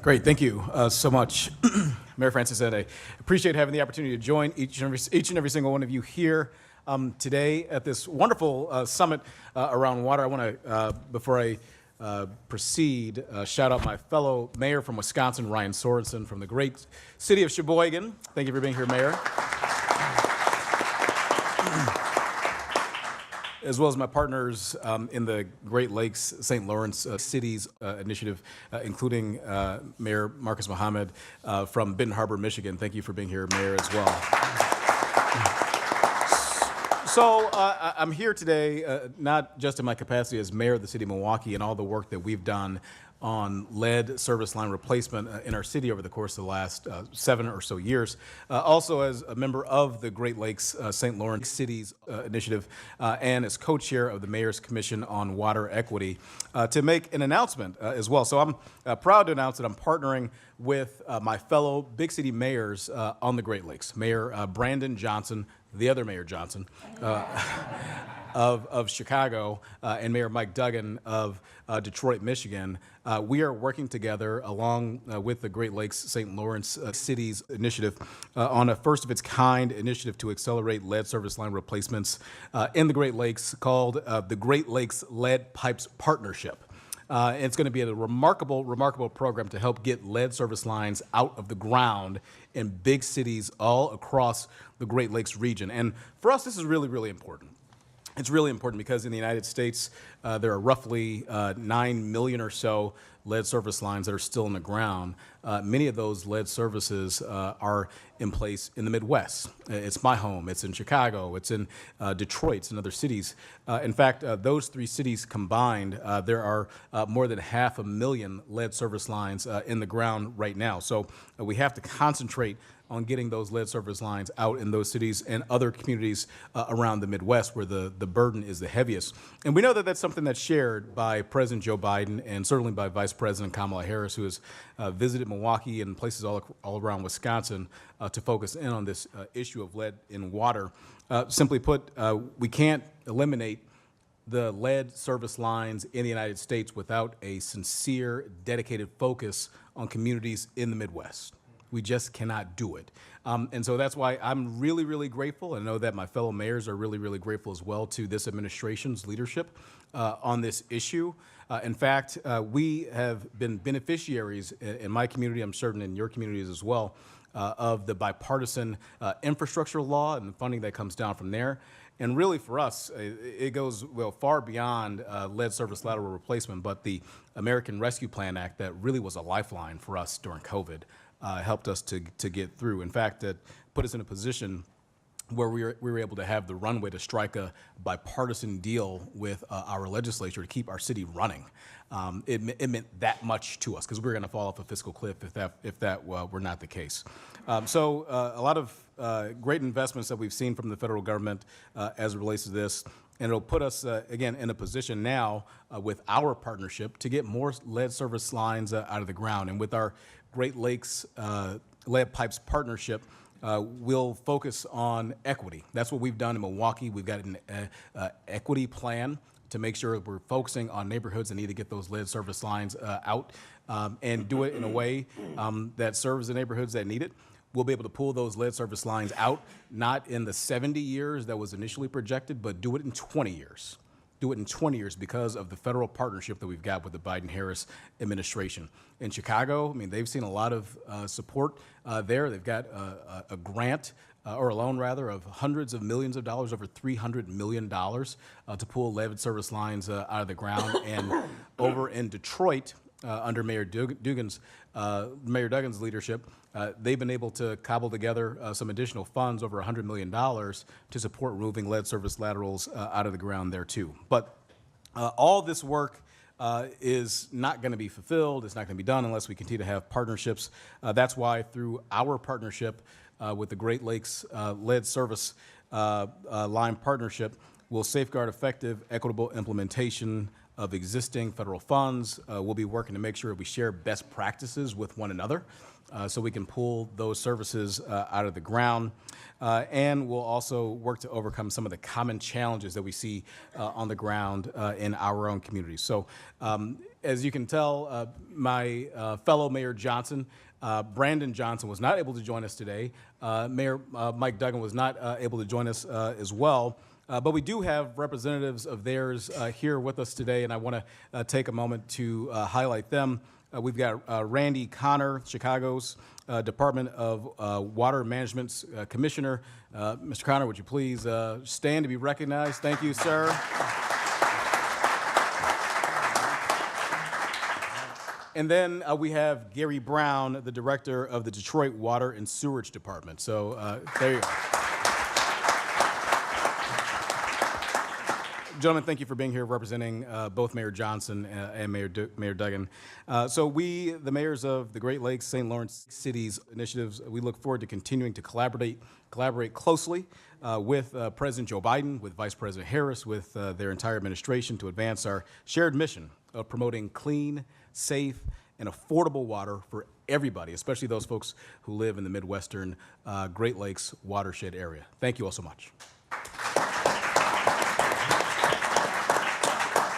Great, thank you so much, Mayor Francis. And I appreciate having the opportunity to join each and every single one of you here today at this wonderful summit around water. I want to, before I proceed, shout out my fellow mayor from Wisconsin, Ryan Sorensen, from the great city of Sheboygan. Thank you for being here, Mayor. As well as my partners in the Great Lakes St. Lawrence Cities Initiative, including Mayor Marcus Muhammad from Benton Harbor, Michigan. Thank you for being here, Mayor, as well. So I'm here today not just in my capacity as mayor of the city of Milwaukee and all the work that we've done on lead service line replacement in our city over the course of the last 7 or so years. Also as a member of the Great Lakes St. Lawrence Cities Initiative and as co-chair of the Mayor's Commission on Water Equity to make an announcement as well. So I'm proud to announce that I'm partnering with my fellow big city mayors on the Great Lakes. Mayor Brandon Johnson, the other Mayor Johnson, of Chicago, and Mayor Mike Duggan of Detroit, Michigan. We are working together along with the Great Lakes St. Lawrence Cities Initiative on a first-of-its-kind initiative to accelerate lead service line replacements in the Great Lakes called the Great Lakes Lead Pipes Partnership. It's going to be a remarkable program to help get lead service lines out of the ground in big cities all across the Great Lakes region. And for us, this is really important. It's really important because in the United States, there are roughly 9 million or so lead service lines that are still in the ground. Many of those lead services are in place in the Midwest. It's my home, it's in Chicago, it's in Detroit, it's in other cities. In fact, those 3 cities combined, there are more than 500,000 lead service lines in the ground right now. So we have to concentrate on getting those lead service lines out in those cities and other communities around the Midwest where the burden is the heaviest. And we know that that's something that's shared by President Joe Biden and certainly by Vice President Kamala Harris, who has visited Milwaukee and places all around Wisconsin to focus in on this issue of lead in water. Simply put, we can't eliminate the lead service lines in the United States without a sincere, dedicated focus on communities in the Midwest. We just cannot do it. And so that's why I'm really grateful. I know that my fellow mayors are really grateful as well to this administration's leadership on this issue. In fact, we have been beneficiaries in my community, I'm certain in your communities as well, of the bipartisan infrastructure law and the funding that comes down from there. And really for us, it goes far beyond lead service lateral replacement, but the American Rescue Plan Act that really was a lifeline for us during COVID. Helped us to get through. In fact, it put us in a position where we were able to have the runway to strike a bipartisan deal with our legislature to keep our city running. It meant that much to us because we were going to fall off a fiscal cliff if that were not the case. So a lot of great investments that we've seen from the federal government as it relates to this. And it'll put us, again, in a position now with our partnership to get more lead service lines out of the ground. And with our Great Lakes Lead Pipes Partnership, we'll focus on equity. That's what we've done in Milwaukee. We've got an equity plan to make sure we're focusing on neighborhoods that need to get those lead service lines out and do it in a way that serves the neighborhoods that need it. We'll be able to pull those lead service lines out, not in the 70 years that was initially projected, but do it in 20 years. Do it in 20 years because of the federal partnership that we've got with the Biden-Harris administration. In Chicago, I mean, they've seen a lot of support there. They've got a grant, or a loan rather, of hundreds of millions of dollars, over $300 million to pull lead service lines out of the ground. And over in Detroit, under Mayor Duggan's leadership, they've been able to cobble together some additional funds, over $100 million, to support removing lead service laterals out of the ground there too. But all this work is not going to be fulfilled. It's not going to be done unless we continue to have partnerships. That's why through our partnership with the Great Lakes Lead Service Line Partnership, we'll safeguard effective, equitable implementation of existing federal funds. We'll be working to make sure we share best practices with one another so we can pull those services out of the ground. And we'll also work to overcome some of the common challenges that we see on the ground in our own communities. So As you can tell, my fellow Mayor Johnson, Brandon Johnson, was not able to join us today. Mayor Mike Duggan was not able to join us as well. But we do have representatives of theirs here with us today, and I want to take a moment to highlight them. We've got Randy Connor, Chicago's Department of Water Management's Commissioner. Mr. Connor, would you please stand to be recognized? Thank you, sir. And then we have Gary Brown, the Director of the Detroit Water and Sewerage Department. So there you go. Gentlemen, thank you for being here representing both Mayor Johnson and Mayor Duggan. So we, the mayors of the Great Lakes, St. Lawrence cities initiatives, we look forward to continuing to collaborate closely with President Joe Biden, with Vice President Harris, with their entire administration to advance our shared mission of promoting clean, safe, and affordable water for everybody, especially those folks who live in the Midwestern Great Lakes watershed area. Thank you all so much.